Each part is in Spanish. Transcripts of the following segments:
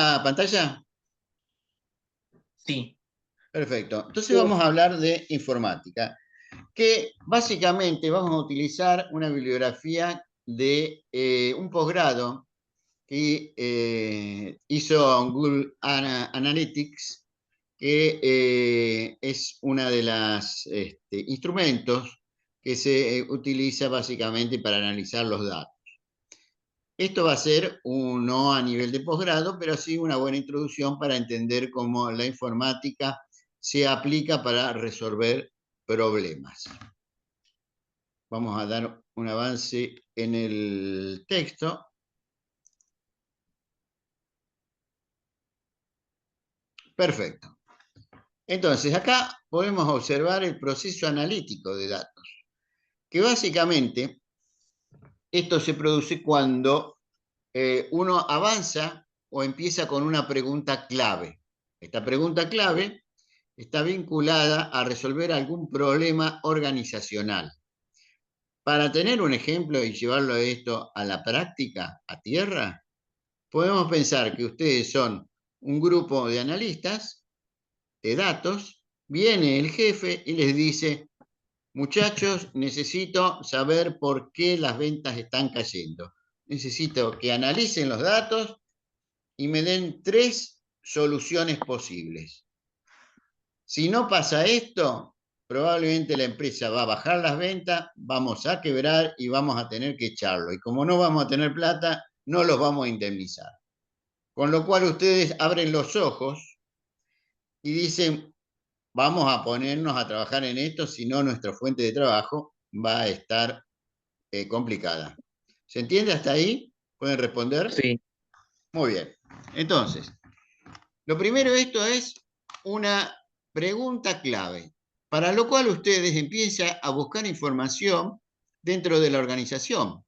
la pantalla? Sí. Perfecto. Entonces vamos a hablar de informática, que básicamente vamos a utilizar una bibliografía de un posgrado que hizo Google Analytics, que es una de las instrumentos que se utiliza básicamente para analizar los datos. Esto va a ser no a nivel de posgrado, pero sí una buena introducción para entender cómo la informática se aplica para resolver problemas. Vamos a dar un avance en el texto. Perfecto. Entonces, acá podemos observar el proceso analítico de datos, que básicamente esto se produce cuando uno avanza o empieza con una pregunta clave. Esta pregunta clave está vinculada a resolver algún problema organizacional. Para tener un ejemplo y llevarlo esto a la práctica, a tierra, podemos pensar que ustedes son un grupo de analistas de datos, viene el jefe y les dice: muchachos, necesito saber por qué las ventas están cayendo. Necesito que analicen los datos y me den 3 soluciones posibles. Si no pasa esto, probablemente la empresa va a bajar las ventas, vamos a quebrar y vamos a tener que echarlo. Y como no vamos a tener plata, no los vamos a indemnizar. Con lo cual ustedes abren los ojos y dicen: vamos a ponernos a trabajar en esto, si no nuestra fuente de trabajo va a estar complicada. ¿Se entiende hasta ahí? ¿Pueden responder? Sí. Muy bien. Entonces, lo primero de esto es una pregunta clave, para lo cual ustedes empiezan a buscar información dentro de la organización.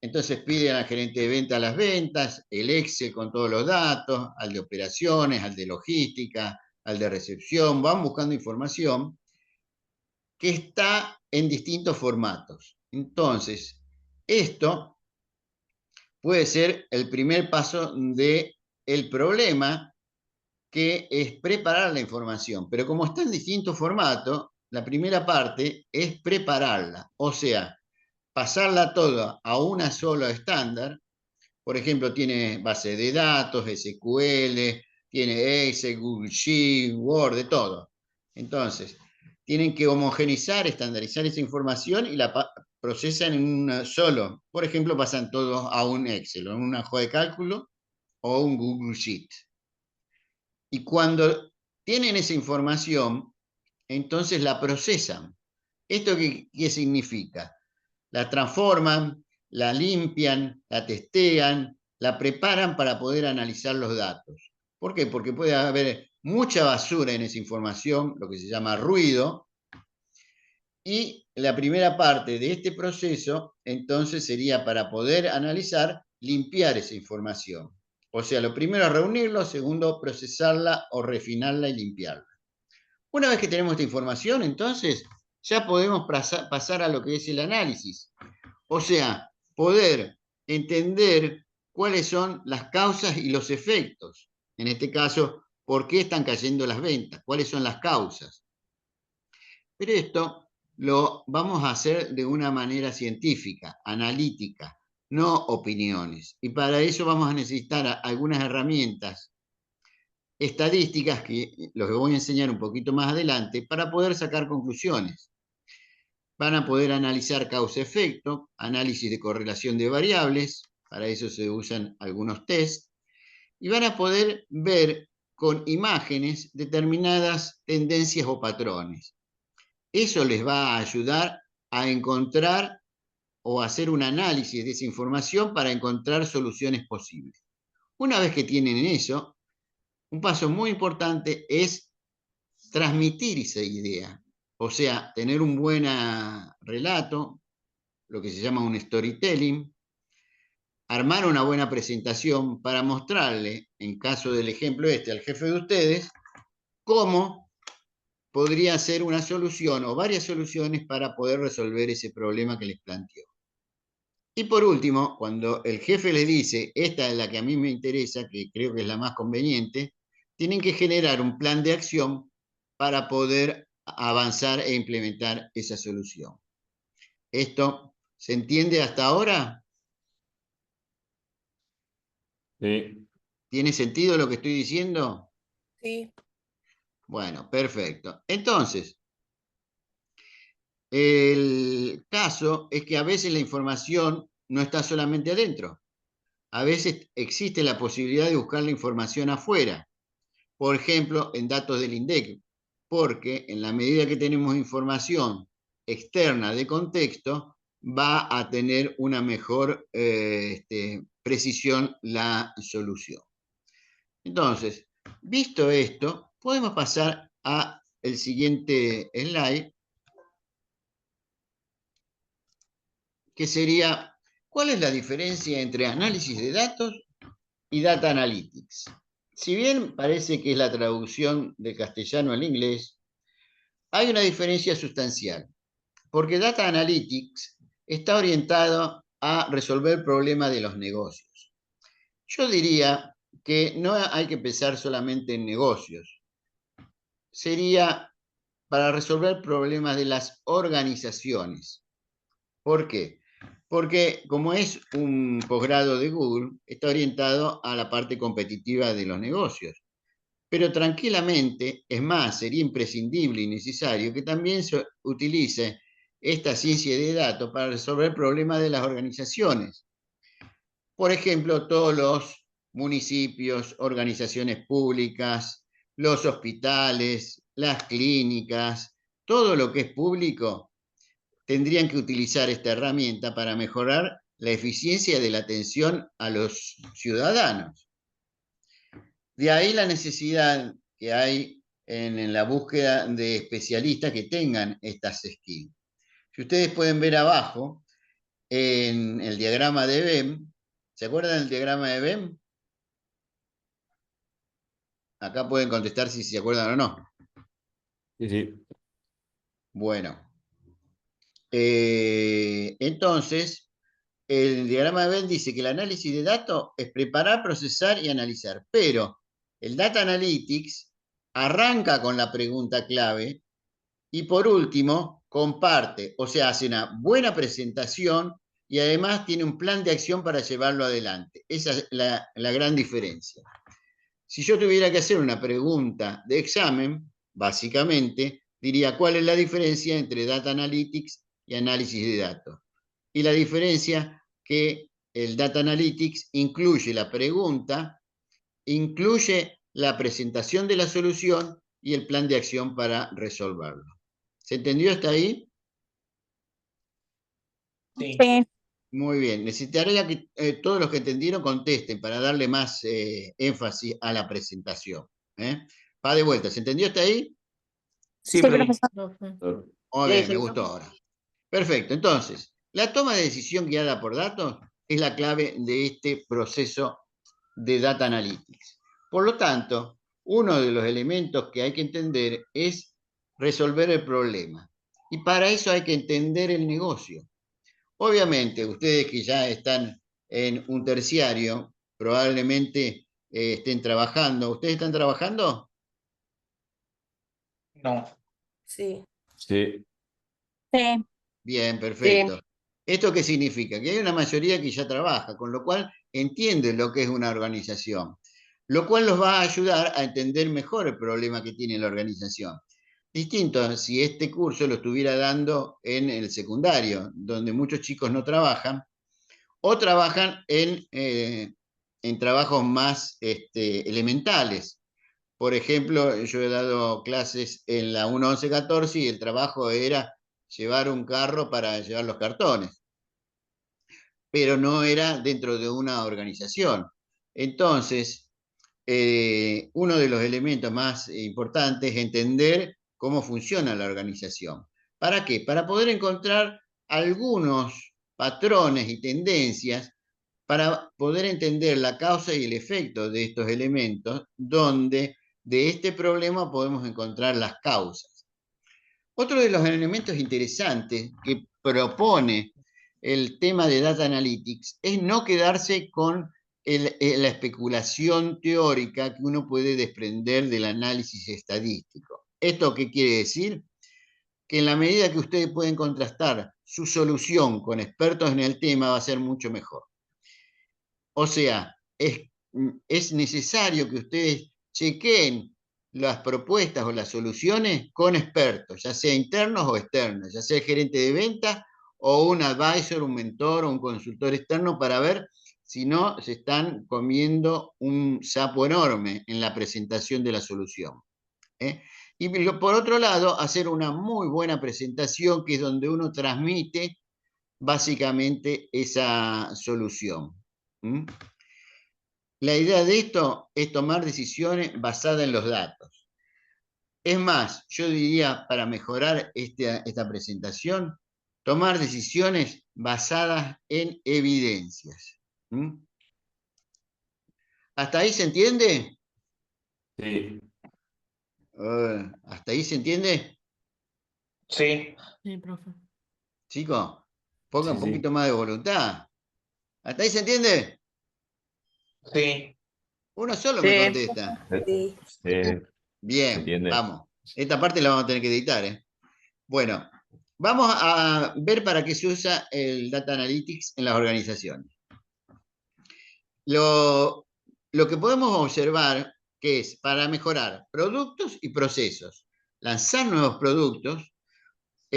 Entonces piden al gerente de venta las ventas, el Excel con todos los datos, al de operaciones, al de logística, al de recepción, van buscando información que está en distintos formatos. Entonces, esto puede ser el primer paso del problema, que es preparar la información. Pero como está en distintos formatos, la primera parte es prepararla, o sea, pasarla toda a una sola estándar. Por ejemplo, tiene base de datos, SQL, tiene Excel, Google Sheet, Word, de todo. Entonces, tienen que homogenizar, estandarizar esa información y la procesan en un solo. Por ejemplo, pasan todos a un Excel, o una hoja de cálculo o un Google Sheet. Y cuando tienen esa información, entonces la procesan. ¿Esto qué significa? La transforman, la limpian, la testean, la preparan para poder analizar los datos. ¿Por qué? Porque puede haber mucha basura en esa información, lo que se llama ruido, y la primera parte de este proceso, entonces, sería para poder analizar, limpiar esa información. O sea, lo primero es reunirlo, segundo, procesarla o refinarla y limpiarla. Una vez que tenemos esta información, entonces, ya podemos pasar a lo que es el análisis. O sea, poder entender cuáles son las causas y los efectos. En este caso, ¿por qué están cayendo las ventas? ¿Cuáles son las causas? Pero esto lo vamos a hacer de una manera científica, analítica, no opiniones. Y para eso vamos a necesitar algunas herramientas estadísticas que los voy a enseñar un poquito más adelante para poder sacar conclusiones. Van a poder analizar causa-efecto, análisis de correlación de variables, para eso se usan algunos test, y van a poder ver con imágenes determinadas tendencias o patrones. Eso les va a ayudar a encontrar o hacer un análisis de esa información para encontrar soluciones posibles. Una vez que tienen eso, un paso muy importante es transmitir esa idea, o sea, tener un buen relato, lo que se llama un storytelling, armar una buena presentación para mostrarle, en caso del ejemplo al jefe de ustedes, cómo podría ser una solución o varias soluciones para poder resolver ese problema que les planteó. Y por último, cuando el jefe les dice, esta es la que a mí me interesa, que creo que es la más conveniente, tienen que generar un plan de acción para poder avanzar e implementar esa solución. ¿Esto se entiende hasta ahora? Sí. ¿Tiene sentido lo que estoy diciendo? Sí. Bueno, perfecto. Entonces, el caso es que a veces la información no está solamente adentro. A veces existe la posibilidad de buscar la información afuera, por ejemplo, en datos del INDEC, porque en la medida que tenemos información externa de contexto, va a tener una mejor precisión la solución. Entonces, visto esto, podemos pasar a el siguiente slide, que sería, ¿cuál es la diferencia entre análisis de datos y data analytics? Si bien parece que es la traducción del castellano al inglés, hay una diferencia sustancial, porque data analytics está orientado a resolver problemas de los negocios. Yo diría que no hay que pensar solamente en negocios, sería para resolver problemas de las organizaciones. ¿Por qué? Porque como es un posgrado de Google, está orientado a la parte competitiva de los negocios. Pero tranquilamente, es más, sería imprescindible y necesario que también se utilice esta ciencia de datos para resolver problemas de las organizaciones. Por ejemplo, todos los municipios, organizaciones públicas, los hospitales, las clínicas, todo lo que es público, tendrían que utilizar esta herramienta para mejorar la eficiencia de la atención a los ciudadanos. De ahí la necesidad que hay en la búsqueda de especialistas que tengan estas skills. Si ustedes pueden ver abajo, en el diagrama de Venn, ¿se acuerdan del diagrama de Venn? Acá pueden contestar si se acuerdan o no. Sí, sí. Bueno, entonces, el diagrama de Venn dice que el análisis de datos es preparar, procesar y analizar, pero el Data Analytics arranca con la pregunta clave y por último comparte, o sea, hace una buena presentación y además tiene un plan de acción para llevarlo adelante. Esa es la gran diferencia. Si yo tuviera que hacer una pregunta de examen, básicamente diría cuál es la diferencia entre Data Analytics y análisis de datos. Y la diferencia que el Data Analytics incluye la pregunta, incluye la presentación de la solución y el plan de acción para resolverlo. ¿Se entendió hasta ahí? Sí. Sí. Muy bien. Necesitaría que todos los que entendieron contesten para darle más énfasis a la presentación. Va de vuelta. ¿Se entendió hasta ahí? Sí, Sí, profe. profesor. Muy Sí, bien, sí, me gustó profe. ahora. Perfecto. Entonces, la toma de decisión guiada por datos es la clave de este proceso de Data Analytics. Por lo tanto, uno de los elementos que hay que entender es resolver el problema. Y para eso hay que entender el negocio. Obviamente, ustedes que ya están en un terciario, probablemente estén trabajando. ¿Ustedes están trabajando? No. Sí. Sí. Sí. Bien, perfecto. ¿Esto qué significa? Que hay una mayoría que ya trabaja, con lo cual entienden lo que es una organización, lo cual los va a ayudar a entender mejor el problema que tiene la organización. Distinto a si este curso lo estuviera dando en el secundario, donde muchos chicos no trabajan, o trabajan en trabajos más elementales. Por ejemplo, yo he dado clases en la 1.11.14 y el trabajo era llevar un carro para llevar los cartones, pero no era dentro de una organización. Entonces, uno de los elementos más importantes es entender cómo funciona la organización. ¿Para qué? Para poder encontrar algunos patrones y tendencias para poder entender la causa y el efecto de estos elementos, donde de este problema podemos encontrar las causas. Otro de los elementos interesantes que propone el tema de Data Analytics es no quedarse con la especulación teórica que uno puede desprender del análisis estadístico. ¿Esto qué quiere decir? Que en la medida que ustedes pueden contrastar su solución con expertos en el tema va a ser mucho mejor. O sea, es necesario que ustedes chequeen las propuestas o las soluciones con expertos, ya sea internos o externos, ya sea el gerente de ventas o un advisor, un mentor o un consultor externo, para ver si no se están comiendo un sapo enorme en la presentación de la solución. Y por otro lado, hacer una muy buena presentación, que es donde uno transmite básicamente esa solución. La idea de esto es tomar decisiones basadas en los datos. Es más, yo diría, para mejorar esta presentación, tomar decisiones basadas en evidencias. ¿Hasta ahí se entiende? Sí. ¿Hasta ahí se entiende? Sí. Sí, profe. Chicos, pongan Sí, un sí. poquito más de voluntad. ¿Hasta ahí se entiende? Sí. Uno solo Sí. me contesta. Sí. ¿Se Bien, entiende? vamos. Esta parte la vamos a tener que editar, ¿eh? Bueno, vamos a ver para qué se usa el Data Analytics en las organizaciones. Lo que podemos observar que es para mejorar productos y procesos, lanzar nuevos productos,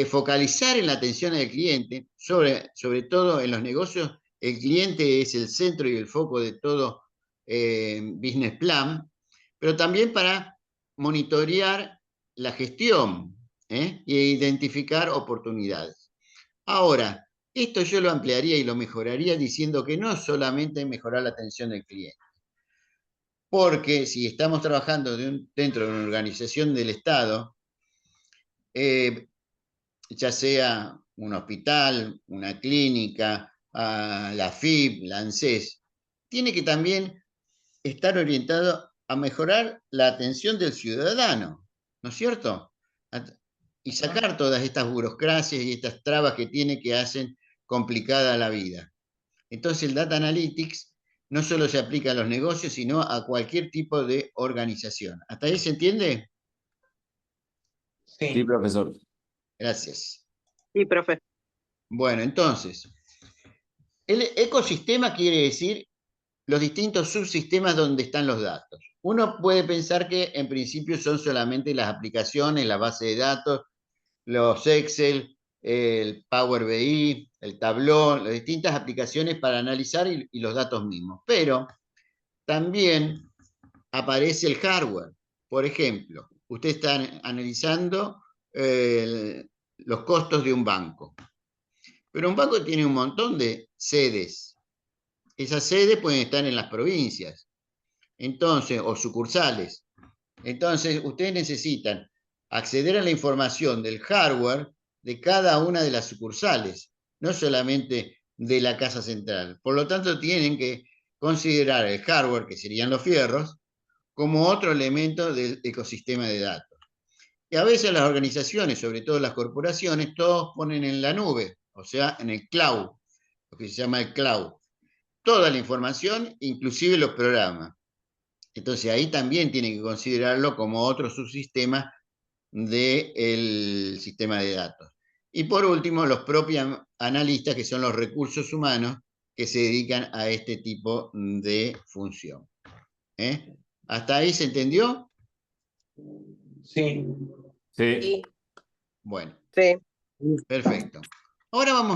focalizar en la atención al cliente, sobre todo en los negocios. El cliente es el centro y el foco de todo business plan, pero también para monitorear la gestión e identificar oportunidades. Ahora, esto yo lo ampliaría y lo mejoraría diciendo que no solamente mejorar la atención del cliente, porque si estamos trabajando dentro de una organización del Estado, ya sea un hospital, una clínica, la FIP, la ANSES, tiene que también estar orientado a mejorar la atención del ciudadano, ¿no es cierto? Y sacar todas estas burocracias y estas trabas que tiene, que hacen complicada la vida. Entonces el Data Analytics no solo se aplica a los negocios, sino a cualquier tipo de organización. ¿Hasta ahí se entiende? Sí, Sí. profesor. Gracias. Sí, profe. Bueno, entonces, el ecosistema quiere decir los distintos subsistemas donde están los datos. Uno puede pensar que en principio son solamente las aplicaciones, la base de datos, los Excel, el Power BI, el Tableau, las distintas aplicaciones para analizar y los datos mismos. Pero también aparece el hardware. Por ejemplo, usted está analizando los costos de un banco. Pero un banco tiene un montón de sedes. Esas sedes pueden estar en las provincias, entonces, o sucursales. Entonces, ustedes necesitan acceder a la información del hardware de cada una de las sucursales, no solamente de la casa central. Por lo tanto, tienen que considerar el hardware, que serían los fierros, como otro elemento del ecosistema de datos. Y a veces las organizaciones, sobre todo las corporaciones, todos ponen en la nube, o sea, en el cloud, lo que se llama el cloud, toda la información, inclusive los programas. Entonces ahí también tienen que considerarlo como otro subsistema del sistema de datos. Y por último, los propios analistas, que son los recursos humanos que se dedican a este tipo de función. ¿Hasta ahí se entendió? Sí. Sí. Sí. Bueno, Sí. perfecto. Ahora vamos